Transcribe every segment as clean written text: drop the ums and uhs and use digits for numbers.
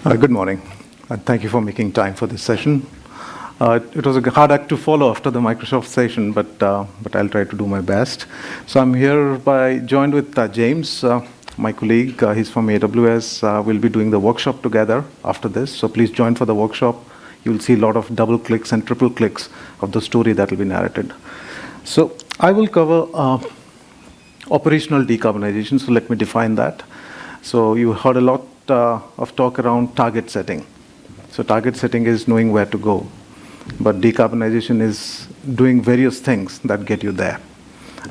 Good morning, and thank you for making time for this session. It was a hard act to follow after the Microsoft session, but I'll try to do my best. So I'm here joined with James, my colleague. He's from AWS. We'll be doing the workshop together after this, so please join for the workshop. You'll see a lot of double clicks and triple clicks of the story that will be narrated. So I will cover operational decarbonization, so let me define that. So you heard a lot of talk around target setting. So target setting is knowing where to go. But decarbonization is doing various things that get you there.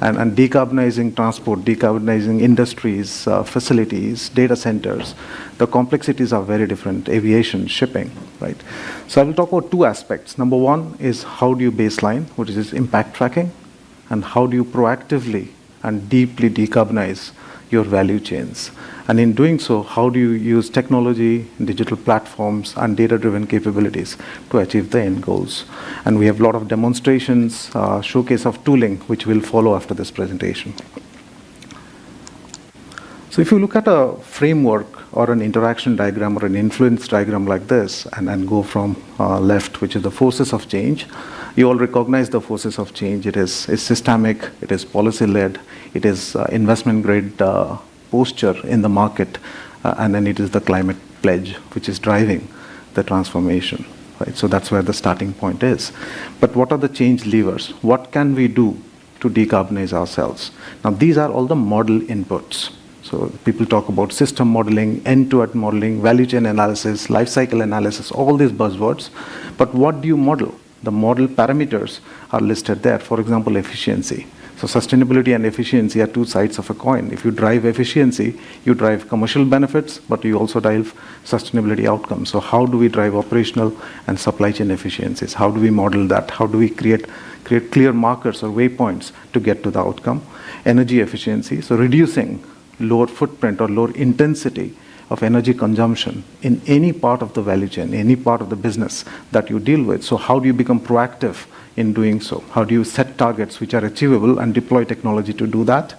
And decarbonizing transport, decarbonizing industries, facilities, data centers, the complexities are very different. Aviation, shipping, right? So I will talk about two aspects. Number one is how do you baseline, which is impact tracking, and how do you proactively and deeply decarbonize your value chains. And in doing so, how do you use technology, digital platforms, and data-driven capabilities to achieve the end goals? And we have a lot of demonstrations, showcase of tooling, which will follow after this presentation. So if you look at a framework or an interaction diagram or an influence diagram like this, and go from left, which is the forces of change, you all recognize the forces of change. It is systemic, it is policy-led, it is investment-grade posture in the market, and then it is the climate pledge, which is driving the transformation. Right? So that's where the starting point is. But what are the change levers? What can we do to decarbonize ourselves? Now, these are all the model inputs. So people talk about system modeling, end-to-end modeling, value chain analysis, life cycle analysis, all these buzzwords. But what do you model? The model parameters are listed there. For example, efficiency. So sustainability and efficiency are two sides of a coin. If you drive efficiency, you drive commercial benefits, but you also drive sustainability outcomes. So how do we drive operational and supply chain efficiencies? How do we model that? How do we create clear markers or waypoints to get to the outcome? Energy efficiency, so reducing lower footprint or lower intensity of energy consumption in any part of the value chain, any part of the business that you deal with. So how do you become proactive in doing so? How do you set targets which are achievable and deploy technology to do that?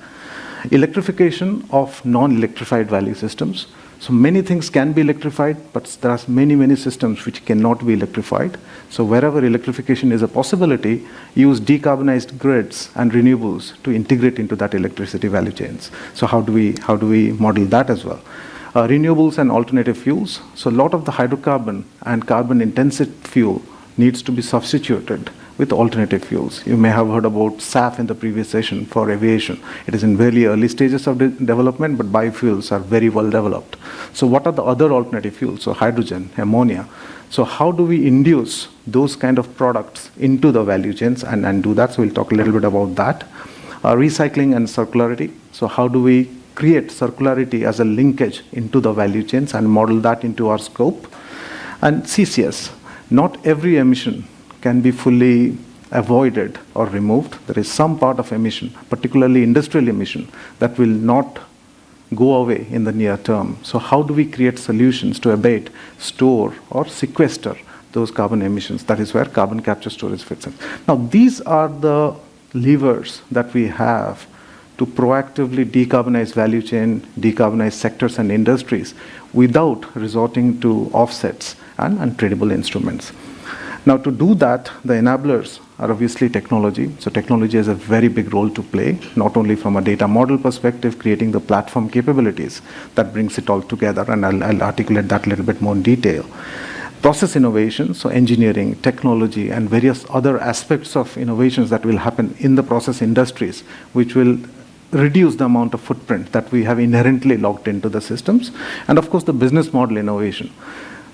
Electrification of non-electrified value systems. So many things can be electrified, but there are many systems which cannot be electrified. So wherever electrification is a possibility, use decarbonized grids and renewables to integrate into that electricity value chains. So how do we model that as well? Renewables and alternative fuels. So a lot of the hydrocarbon and carbon-intensive fuel needs to be substituted with alternative fuels. You may have heard about SAF in the previous session for aviation. It is in very early stages of development, but biofuels are very well developed. So what are the other alternative fuels? So hydrogen, ammonia. So how do we induce those kind of products into the value chains and do that? So we'll talk a little bit about that. Recycling and circularity. So how do we create circularity as a linkage into the value chains and model that into our scope? And CCS. Not every emission can be fully avoided or removed. There is some part of emission, particularly industrial emission, that will not go away in the near term. So how do we create solutions to abate, store, or sequester those carbon emissions? That is where carbon capture storage fits in. Now, these are the levers that we have to proactively decarbonize value chain, decarbonize sectors and industries without resorting to offsets and tradable instruments. Now, to do that, the enablers are obviously technology. So technology has a very big role to play, not only from a data model perspective, creating the platform capabilities that brings it all together, and I'll articulate that a little bit more in detail. Process innovation, so engineering, technology, and various other aspects of innovations that will happen in the process industries, which will reduce the amount of footprint that we have inherently locked into the systems. And of course, the business model innovation.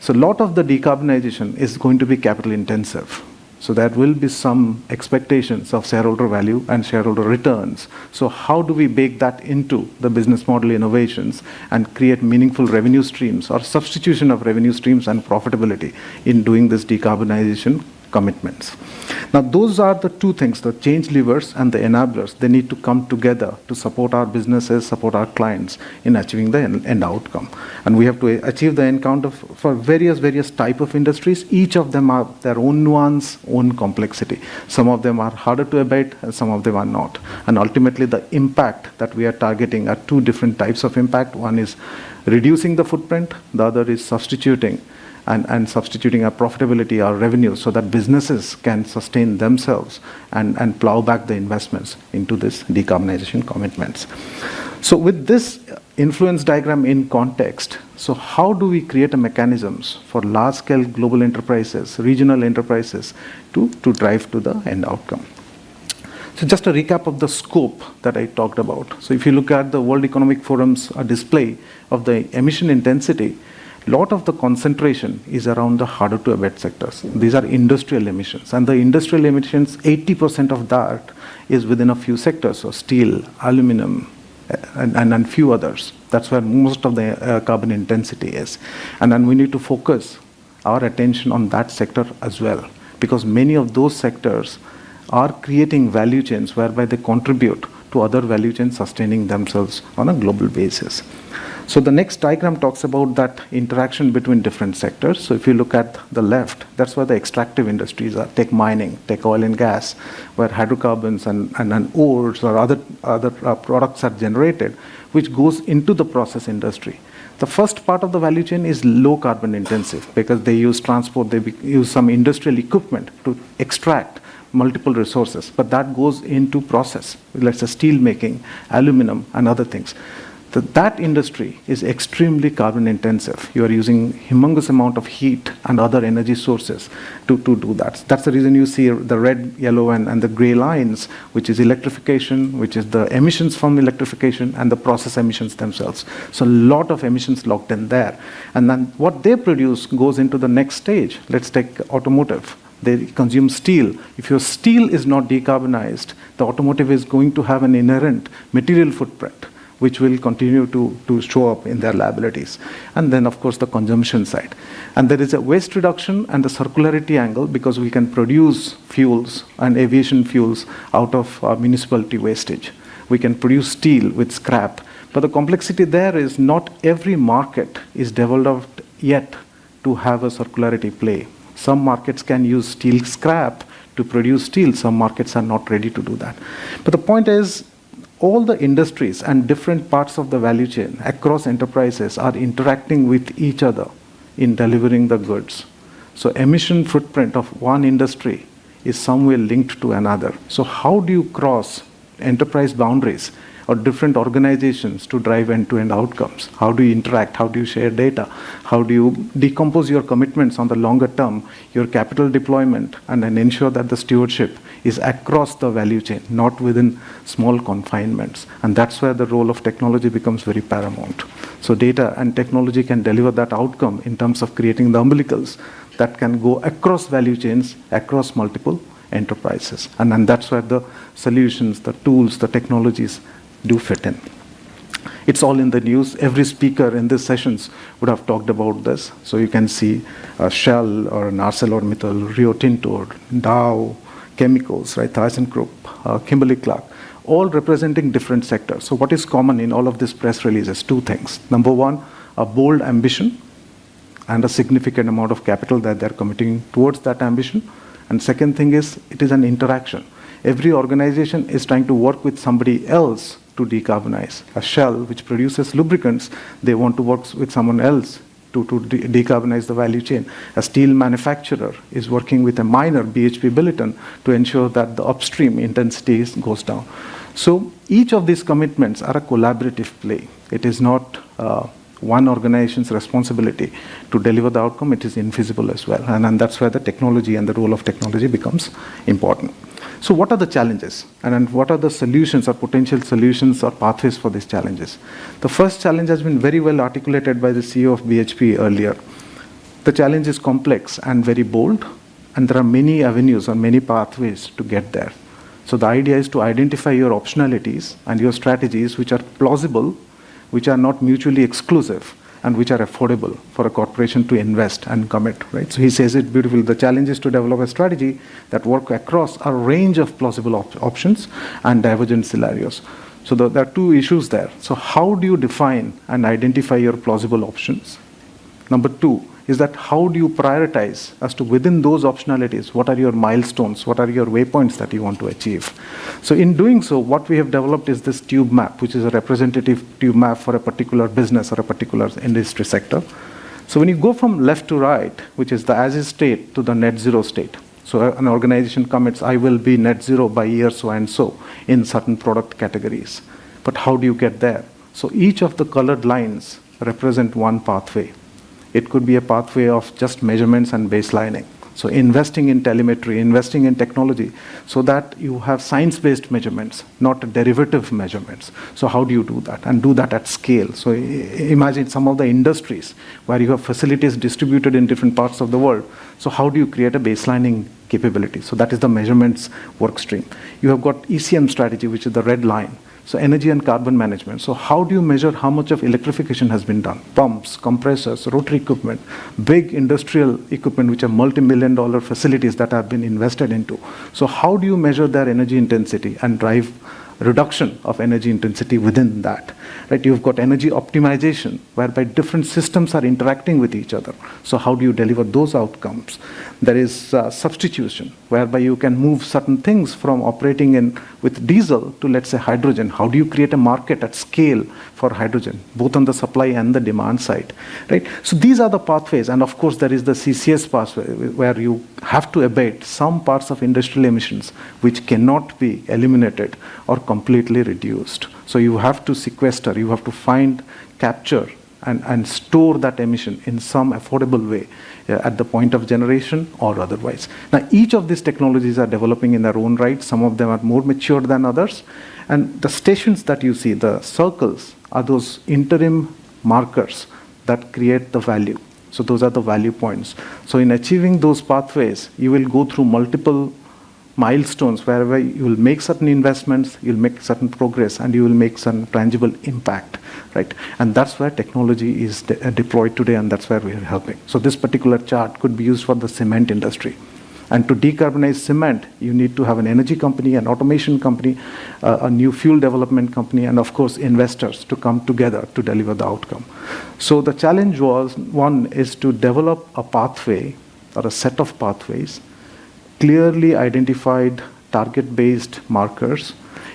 So a lot of the decarbonization is going to be capital intensive. So there will be some expectations of shareholder value and shareholder returns. So how do we bake that into the business model innovations and create meaningful revenue streams or substitution of revenue streams and profitability in doing this decarbonization commitments. Now, those are the two things, the change levers and the enablers. They need to come together to support our businesses, support our clients in achieving the end outcome. And we have to achieve the end count for various type of industries. Each of them have their own nuance, own complexity. Some of them are harder to abate, and some of them are not. And ultimately, the impact that we are targeting are two different types of impact. One is reducing the footprint, the other is substituting and substituting our profitability, our revenue, so that businesses can sustain themselves and plow back the investments into this decarbonization commitments. So with this influence diagram in context, so how do we create a mechanisms for large-scale global enterprises, regional enterprises to drive to the end outcome? So just a recap of the scope that I talked about. So if you look at the World Economic Forum's display of the emission intensity, a lot of the concentration is around the harder to abate sectors. These are industrial emissions. And the industrial emissions, 80% of that is within a few sectors. So steel, aluminum, and few others. That's where most of the carbon intensity is. And then we need to focus our attention on that sector as well, because many of those sectors are creating value chains whereby they contribute to other value chains sustaining themselves on a global basis. So the next diagram talks about that interaction between different sectors. So if you look at the left, that's where the extractive industries are. Take mining, take oil and gas, where hydrocarbons and ores or other products are generated, which goes into the process industry. The first part of the value chain is low carbon intensive because they use transport, they use some industrial equipment to extract multiple resources, but that goes into process, let's say steel making, aluminum, and other things. That industry is extremely carbon intensive. You are using humongous amount of heat and other energy sources to do that. That's the reason you see the red, yellow, and the gray lines, which is electrification, which is the emissions from electrification and the process emissions themselves. So a lot of emissions locked in there. And then what they produce goes into the next stage. Let's take automotive. They consume steel. If your steel is not decarbonized, the automotive is going to have an inherent material footprint, which will continue to show up in their liabilities. And then, of course, the consumption side. And there is a waste reduction and the circularity angle because we can produce fuels and aviation fuels out of municipality wastage. We can produce steel with scrap. But the complexity there is not every market is developed yet to have a circularity play. Some markets can use steel scrap to produce steel. Some markets are not ready to do that. But the point is, all the industries and different parts of the value chain across enterprises are interacting with each other in delivering the goods. So emission footprint of one industry is somewhere linked to another. So how do you cross enterprise boundaries or different organizations to drive end-to-end outcomes? How do you interact? How do you share data? How do you decompose your commitments on the longer term, your capital deployment, and then ensure that the stewardship is across the value chain, not within small confinements. And that's where the role of technology becomes very paramount. So data and technology can deliver that outcome in terms of creating the umbilicals that can go across value chains, across multiple enterprises. And then that's where the solutions, the tools, the technologies do fit in. It's all in the news. Every speaker in these sessions would have talked about this. So you can see Shell or an ArcelorMittal, Rio Tinto, Dow, Chemicals, right, ThyssenKrupp, Kimberly-Clark, all representing different sectors. So what is common in all of these press releases? Two things. Number one, a bold ambition and a significant amount of capital that they're committing towards that ambition. And second thing is, it is an interaction. Every organization is trying to work with somebody else to decarbonize. A Shell, which produces lubricants, they want to work with someone else to decarbonize the value chain. A steel manufacturer is working with a miner, BHP Billiton, to ensure that the upstream intensity goes down. So each of these commitments are a collaborative play. It is not one organization's responsibility to deliver the outcome. It is infeasible as well. And that's where the technology and the role of technology becomes important. So what are the challenges? And what are the solutions or potential solutions or pathways for these challenges? The first challenge has been very well articulated by the CEO of BHP earlier. The challenge is complex and very bold, and there are many avenues or many pathways to get there. So the idea is to identify your optionalities and your strategies which are plausible, which are not mutually exclusive, and which are affordable for a corporation to invest and commit, right? So he says it beautifully. The challenge is to develop a strategy that work across a range of plausible options and divergent scenarios. So there are two issues there. So how do you define and identify your plausible options? Number two is that how do you prioritize as to within those optionalities, what are your milestones, what are your waypoints that you want to achieve? So in doing so, what we have developed is this tube map, which is a representative tube map for a particular business or a particular industry sector. So when you go from left to right, which is the as-is state to the net zero state, so an organization commits, I will be net zero by year so and so in certain product categories. But how do you get there? So each of the colored lines represent one pathway. It could be a pathway of just measurements and baselining. So investing in telemetry, investing in technology, so that you have science-based measurements, not derivative measurements. So how do you do that? And do that at scale. So imagine some of the industries where you have facilities distributed in different parts of the world. So how do you create a baselining capability? So that is the measurements work stream. You have got ECM strategy, which is the red line. So energy and carbon management. So how do you measure how much of electrification has been done? Pumps, compressors, rotary equipment, big industrial equipment, which are multi-million-dollar facilities that have been invested into. So how do you measure their energy intensity and drive reduction of energy intensity within that? Right? You've got energy optimization, whereby different systems are interacting with each other. So how do you deliver those outcomes? There is substitution, whereby you can move certain things from operating in with diesel to, let's say, hydrogen. How do you create a market at scale for hydrogen, both on the supply and the demand side, right? So these are the pathways. And of course, there is the CCS pathway, where you have to abate some parts of industrial emissions, which cannot be eliminated or completely reduced. So you have to sequester, you have to find, capture, and store that emission in some affordable way at the point of generation or otherwise. Now, each of these technologies are developing in their own right. Some of them are more mature than others. And the stations that you see, the circles, are those interim markers that create the value. So those are the value points. So in achieving those pathways, you will go through multiple milestones wherever you will make certain investments, you'll make certain progress, and you will make some tangible impact, right? And that's where technology is deployed today, and that's where we are helping. So this particular chart could be used for the cement industry. And to decarbonize cement, you need to have an energy company, an automation company, a new fuel development company, and of course investors to come together to deliver the outcome. So the challenge was, one is to develop a pathway or a set of pathways, clearly identified target-based markers,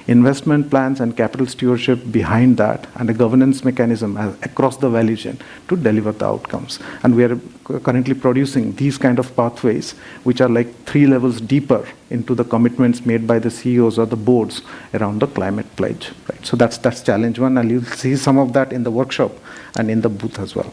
investment plans and capital stewardship behind that, and a governance mechanism across the value chain to deliver the outcomes. And we are currently producing these kind of pathways, which are like 3 levels deeper into the commitments made by the CEOs or the boards around the climate pledge. Right? So that's challenge one, and you'll see some of that in the workshop and in the booth as well.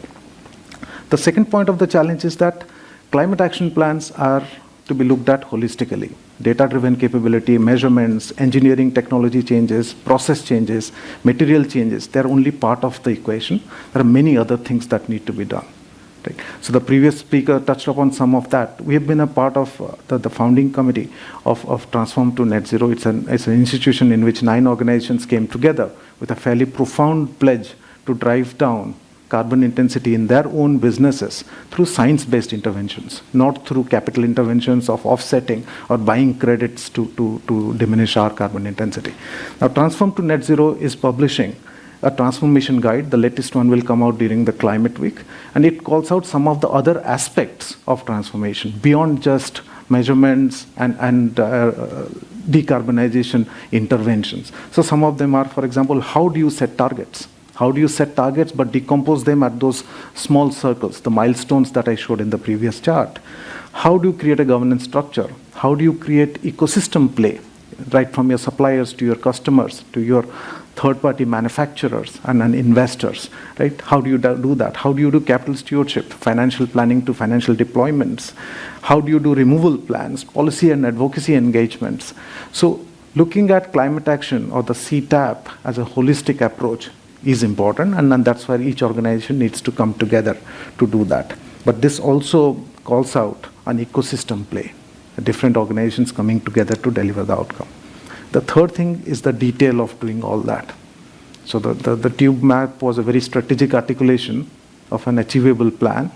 The second point of the challenge is that climate action plans are to be looked at holistically. Data-driven capability, measurements, engineering technology changes, process changes, material changes, they're only part of the equation. There are many other things that need to be done. Right? So the previous speaker touched upon some of that. We have been a part of the founding committee of Transform to Net Zero. It's an institution in which 9 organizations came together with a fairly profound pledge to drive down carbon intensity in their own businesses through science-based interventions, not through capital interventions of offsetting or buying credits to diminish our carbon intensity. Now, Transform to Net Zero is publishing a transformation guide. The latest one will come out during the Climate Week, and it calls out some of the other aspects of transformation beyond just measurements and decarbonization interventions. So some of them are, for example, how do you set targets? How do you set targets but decompose them at those small circles, the milestones that I showed in the previous chart? How do you create a governance structure? How do you create ecosystem play, right from your suppliers to your customers to your third-party manufacturers and investors, right? How do you do that? How do you do capital stewardship, financial planning to financial deployments? How do you do removal plans, policy and advocacy engagements? So looking at climate action or the CTAP as a holistic approach is important, and that's where each organization needs to come together to do that. But this also calls out an ecosystem play, different organizations coming together to deliver the outcome. The third thing is the detail of doing all that. So the tube map was a very strategic articulation of an achievable plan,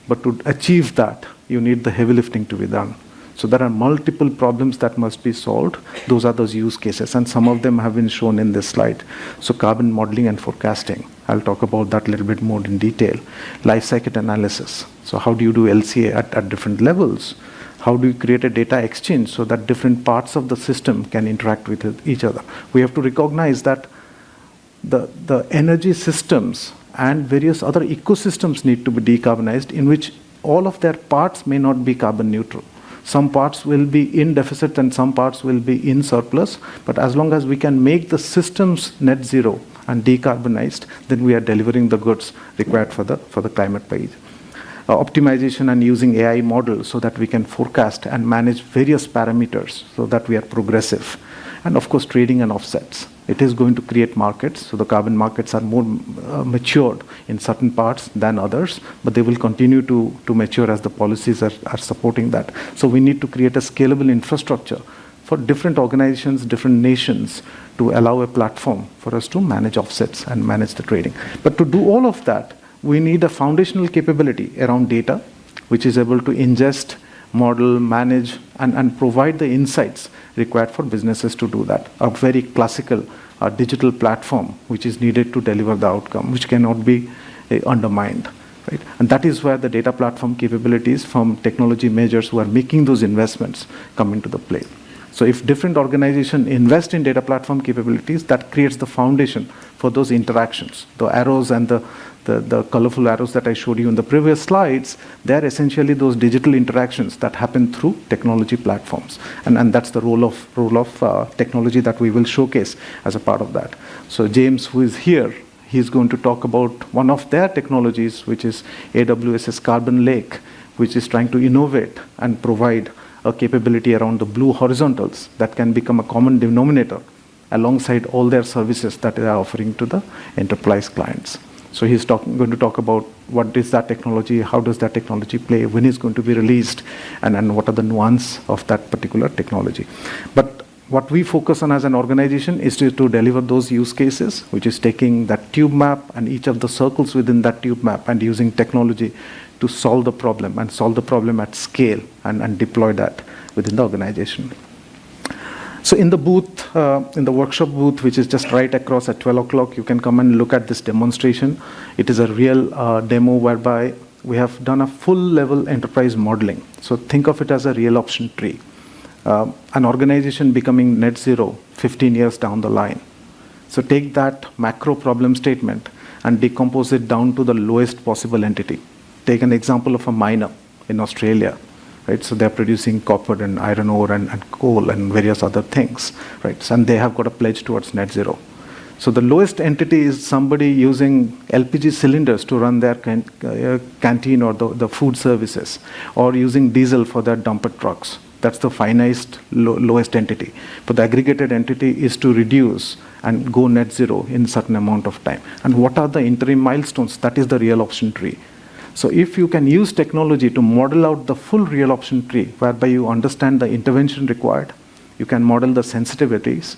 but to achieve that, you need the heavy lifting to be done. So there are multiple problems that must be solved. Those are those use cases, and some of them have been shown in this slide. So carbon modeling and forecasting, I'll talk about that a little bit more in detail. Life cycle analysis. So how do you do LCA at different levels? How do you create a data exchange so that different parts of the system can interact with each other? We have to recognize that the energy systems and various other ecosystems need to be decarbonized, in which all of their parts may not be carbon neutral. Some parts will be in deficit and some parts will be in surplus, but as long as we can make the systems net zero and decarbonized, then we are delivering the goods required for the climate page. Optimization and using AI models so that we can forecast and manage various parameters so that we are progressive. And of course, trading and offsets. It is going to create markets, so the carbon markets are more matured in certain parts than others, but they will continue to mature as the policies are supporting that. So we need to create a scalable infrastructure for different organizations, different nations, to allow a platform for us to manage offsets and manage the trading. But to do all of that, we need a foundational capability around data, which is able to ingest, model, manage, and provide the insights required for businesses to do that. A very classical digital platform which is needed to deliver the outcome, which cannot be undermined. Right? And that is where the data platform capabilities from technology majors who are making those investments come into the play. So if different organizations invest in data platform capabilities, that creates the foundation for those interactions. The arrows and the colorful arrows that I showed you in the previous slides, they're essentially those digital interactions that happen through technology platforms. And that's the role of technology that we will showcase as a part of that. So James, who is here, he's going to talk about one of their technologies, which is AWS's Carbon Lake, which is trying to innovate and provide a capability around the blue horizontals that can become a common denominator alongside all their services that they are offering to the enterprise clients. So he's going to talk about what is that technology, how does that technology play, when it's going to be released, and what are the nuance of that particular technology. But what we focus on as an organization is to deliver those use cases, which is taking that tube map and each of the circles within that tube map and using technology to solve the problem at scale and deploy that within the organization. So in the booth, in the workshop booth, which is just right across at 12 o'clock, you can come and look at this demonstration. It is a real demo whereby we have done a full level enterprise modeling. So think of it as a real option tree. An organization becoming net zero 15 years down the line. So take that macro problem statement and decompose it down to the lowest possible entity. Take an example of a miner in Australia. Right, so they're producing copper and iron ore and coal and various other things, right? So, and they have got a pledge towards net zero. So the lowest entity is somebody using LPG cylinders to run their canteen or the food services, or using diesel for their dumper trucks. That's the finest lowest entity. But the aggregated entity is to reduce and go net zero in a certain amount of time. And what are the interim milestones? That is the real option tree. So if you can use technology to model out the full real option tree, whereby you understand the intervention required, you can model the sensitivities,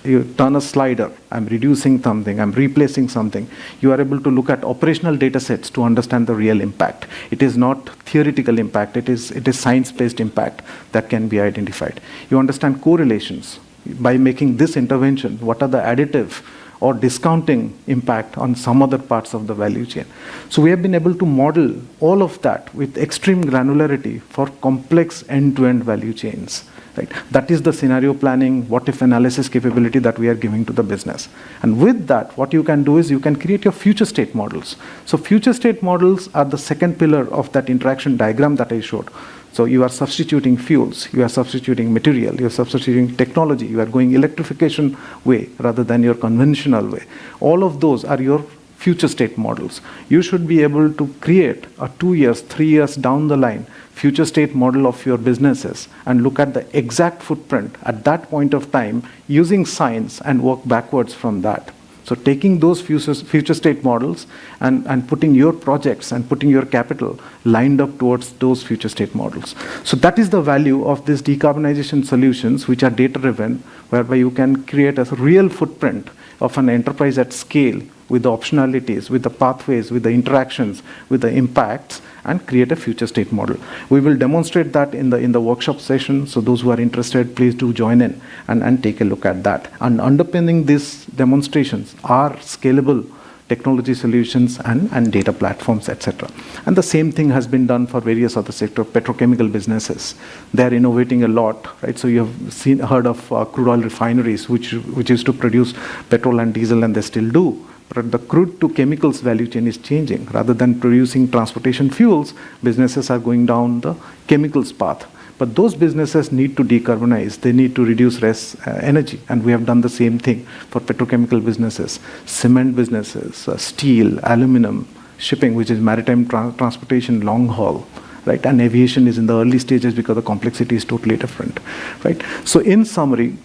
you turn a slider, I'm reducing something, I'm replacing something, you are able to look at operational data sets to understand the real impact. It is not theoretical impact, it is science-based impact that can be identified. You understand correlations. By making this intervention, what are the additive or discounting impact on some other parts of the value chain. So we have been able to model all of that with extreme granularity for complex end-to-end value chains. Right? That is the scenario planning, what-if analysis capability that we are giving to the business. And with that, what you can do is you can create your future state models. So future state models are the second pillar of that interaction diagram that I showed. So you are substituting fuels, you are substituting material, you are substituting technology, you are going electrification way rather than your conventional way. All of those are your future state models. You should be able to create a 2 years, 3 years down the line future state model of your businesses and look at the exact footprint at that point of time using science and work backwards from that. So taking those future state models and putting your projects and putting your capital lined up towards those future state models. So that is the value of these decarbonization solutions, which are data-driven, whereby you can create a real footprint of an enterprise at scale with the optionalities, with the pathways, with the interactions, with the impacts, and create a future state model. We will demonstrate that in the workshop session, so those who are interested, please do join in and take a look at that. And underpinning these demonstrations are scalable technology solutions and data platforms, etc. And the same thing has been done for various other sectors, petrochemical businesses. They're innovating a lot, right? So you have heard of crude oil refineries, which used to produce petrol and diesel, and they still do. But the crude to chemicals value chain is changing. Rather than producing transportation fuels, businesses are going down the chemicals path. But those businesses need to decarbonize. They need to reduce energy. And we have done the same thing for petrochemical businesses, cement businesses, steel, aluminum, shipping, which is maritime transportation, long haul, right? And aviation is in the early stages because the complexity is totally different, right? So in summary,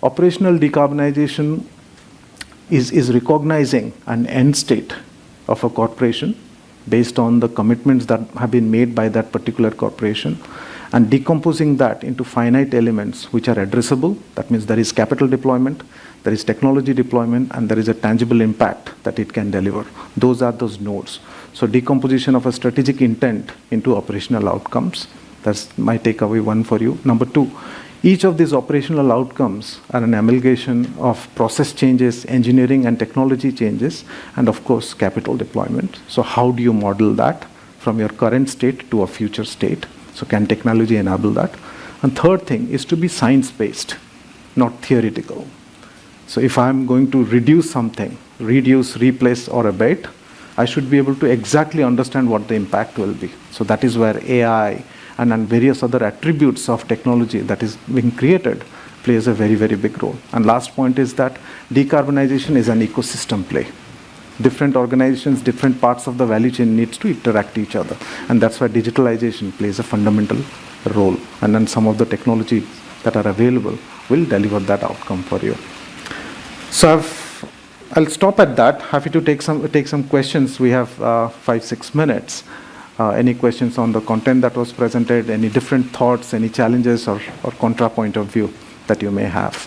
operational decarbonization is recognizing an end state of a corporation based on the commitments that have been made by that particular corporation, and decomposing that into finite elements which are addressable. That means there is capital deployment, there is technology deployment, and there is a tangible impact that it can deliver. Those are those nodes. So decomposition of a strategic intent into operational outcomes. That's my takeaway one for you. Number two, each of these operational outcomes are an amalgamation of process changes, engineering and technology changes, and of course, capital deployment. So how do you model that from your current state to a future state? So can technology enable that? And third thing is to be science-based, not theoretical. So if I'm going to reduce something, reduce, replace, or abate, I should be able to exactly understand what the impact will be. So that is where AI and various other attributes of technology that is being created plays a very, very big role. And last point is that decarbonization is an ecosystem play. Different organizations, different parts of the value chain needs to interact each other. And that's why digitalization plays a fundamental role. And then some of the technologies that are available will deliver that outcome for you. So I'll stop at that. Happy to take some questions. We have 5-6 minutes. Any questions on the content that was presented, any different thoughts, any challenges or contra point of view that you may have?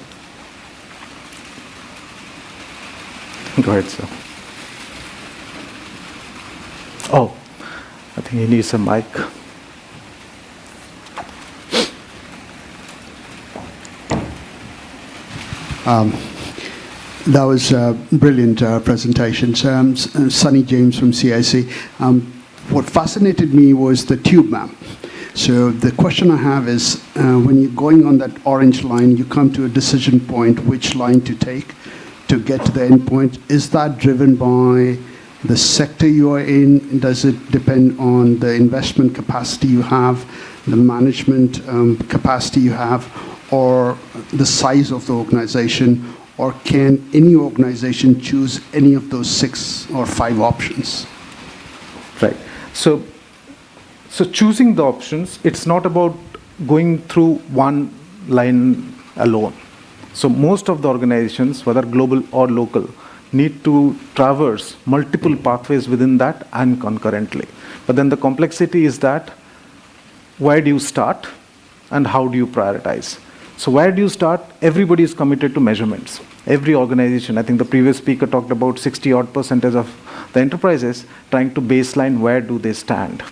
Go ahead, sir. Oh, I think he needs a mic. That was a brilliant presentation. Sunny James from CIC. What fascinated me was the tube map. So the question I have is, when you're going on that orange line, you come to a decision point, which line to take to get to the end point. Is that driven by the sector you are in? Does it depend on the investment capacity you have, the management capacity you have, or the size of the organization? Or can any organization choose any of those 6 or 5 options? Right. So choosing the options, it's not about going through one line alone. So most of the organizations, whether global or local, need to traverse multiple pathways within that and concurrently. But then the complexity is that where do you start and how do you prioritize? So where do you start? Everybody is committed to measurements. Every organization, I think the previous speaker talked about 60% of the enterprises trying to baseline where do they stand,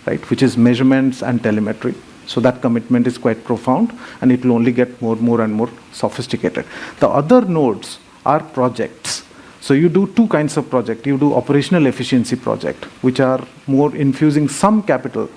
right? Which is measurements and telemetry. So that commitment is quite profound, and it will only get more and more sophisticated. The other nodes are projects. So you do 2 kinds of project. You do operational efficiency project, which are more infusing some capital,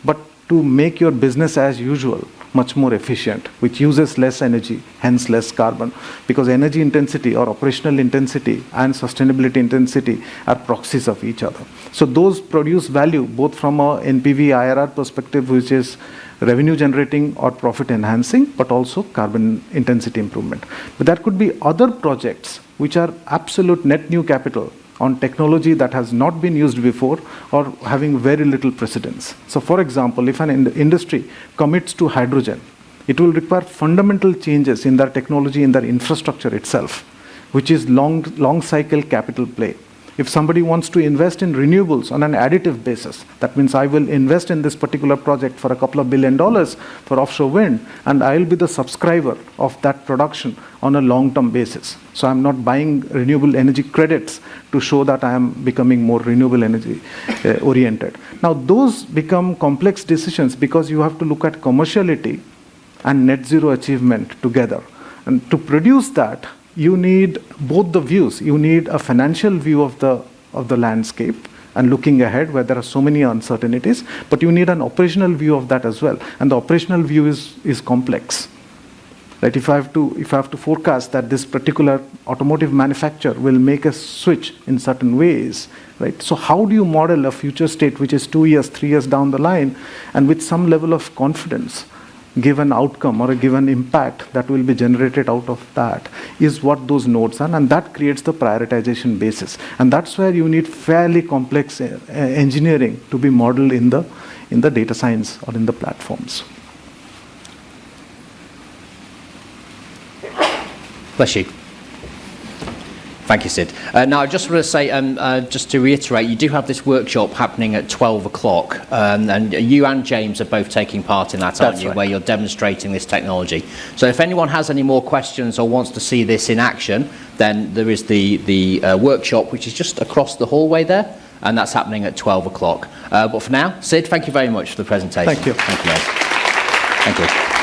but to make your business as usual much more efficient, which uses less energy, hence less carbon, because energy intensity or operational intensity and sustainability intensity are proxies of each other. So those produce value both from a NPV IRR perspective, which is revenue generating or profit enhancing, but also carbon intensity improvement. But there could be other projects which are absolute net new capital on technology that has not been used before or having very little precedence. So for example, if an industry commits to hydrogen, it will require fundamental changes in their technology, in their infrastructure itself, which is long cycle capital play. If somebody wants to invest in renewables on an additive basis, that means I will invest in this particular project for a couple of $2 billion for offshore wind, and I'll be the subscriber of that production on a long-term basis. So I'm not buying renewable energy credits to show that I am becoming more renewable energy oriented. Now, those become complex decisions because you have to look at commerciality and net zero achievement together. And to produce that, you need both the views. You need a financial view of the landscape and looking ahead where there are so many uncertainties, but you need an operational view of that as well. And the operational view is complex. Right? If I have to forecast that this particular automotive manufacturer will make a switch in certain ways, right? So how do you model a future state which is 2 years, 3 years down the line, and with some level of confidence, give an outcome or a given impact that will be generated out of that is what those nodes are, and that creates the prioritization basis. And that's where you need fairly complex engineering to be modeled in the data science or in the platforms. Bless you. Thank you, Sid. Now, I just want to say, just to reiterate, you do have this workshop happening at 12 o'clock, and you and James are both taking part in that, aren't you, right, where you're demonstrating this technology. So if anyone has any more questions or wants to see this in action, then there is the workshop, which is just across the hallway there, and that's happening at 12 o'clock. But for now, Sid, thank you very much for the presentation. Thank you. Thank you, guys. Thank you.